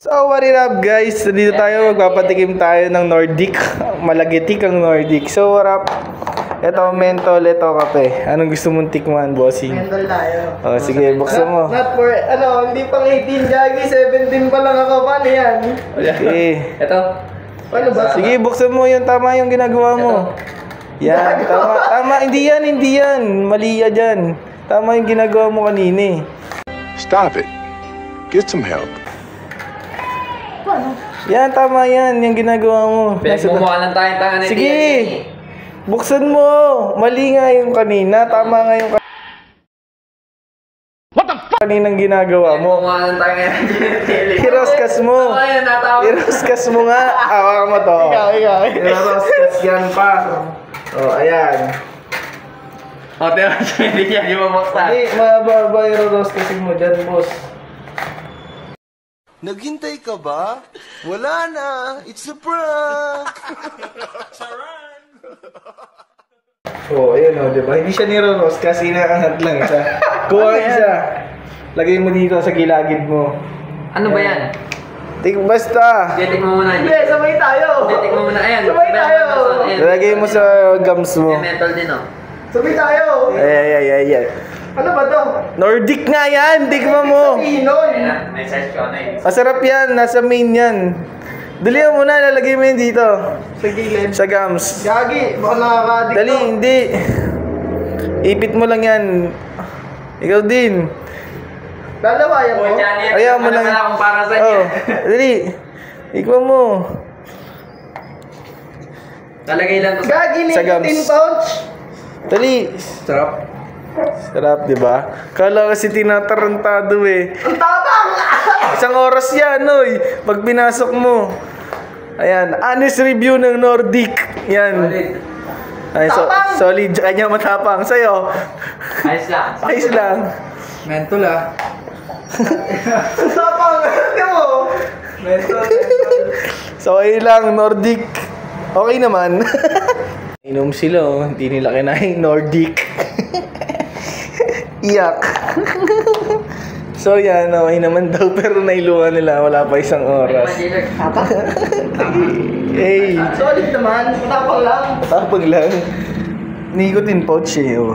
So what it up guys, dito tayo magpapatikim tayo ng Nordic. Malagitik ang Nordic. So what up? Ito mentol, ito kape. Anong gusto mong tikman, bossing? Mentol tayo. Oh, sige, buksan mo. Not for, hindi pang 18 gagi, 17 pa lang ako. Paano yan? Okay. Ito. Paano ba? Sige, buksan mo yun. Tama yung ginagawa mo. Yan, tama. Tama, hindi yan. Mali yan dyan. Tama yung ginagawa mo kanina. Stop it. Get some help. Yan, tama yan. Yung ginagawa mo. Pinagmumukha lang tayong tanga na sige! Buksan mo! Mali nga yung kanina. Tama nga yung What the fuck? Kaninang ginagawa mo. Pinagmumukha lang tayo ngayon. Hiroskas mo. Hiroskas mo nga. Awa mo to. Ikaw. Hiroskas yan pa. Oh, ayan. O, pero hindi niya bumuksan. Hindi, mababa yung hiroskas mo dyan, boss. Naghintay ka ba? Wala na. It's a prank. Charan. Oh, ayun o, diba? Hindi siya niroros kasi inaangat lang siya. Kuha isa. Lagay mo dito sa gilagid mo. Ano ba yan? Basta. Tikman mo muna. Hindi, sabay tayo. Tikman mo muna. Ayan. Sabay tayo. Lagay mo sa gums mo. May mental din, oh. Sabay tayo. Ay. Ano ba to? Nordic nga yan! Tikman mo! Pinon. May size ko na yun. Masarap yan, nasa main yan. Dalihan mo na, lalagay mo yun dito. Sa gilid. Sa gums. Gagi, baka nakaka-addict Dali, to. hindi. Ipit mo lang yan. Ikaw din. Lalawayan mo? Ayaw mo lang. Wala akong para sa Oh, niya. dali. Ikaw mo. Talagay lang to sa... Gagi, Sa gums. nicotine pouch. Dali. Sarap. Sarap, di ba? Kala kasi tinatarantado eh. Ang tabang! Isang oras yan, oy. Pag pinasok mo. Ayan, honest review ng Nordic. Yan. Ay, Tapang! solid. Kanya matapang. Sa'yo. Ayos lang. Ayos lang. Mentol, ah. Ang tabang! Ano mo? Mentol. So, ayun lang, Nordic. Okay naman. Inom sila, oh. Hindi nila kinain Nordic. Iyak. So, yan, okay naman daw. Pero nailuhan nila. Wala pa isang oras. Hey, Solid naman. Matapang lang. tapag lang. Nicotine pouch eh, oh.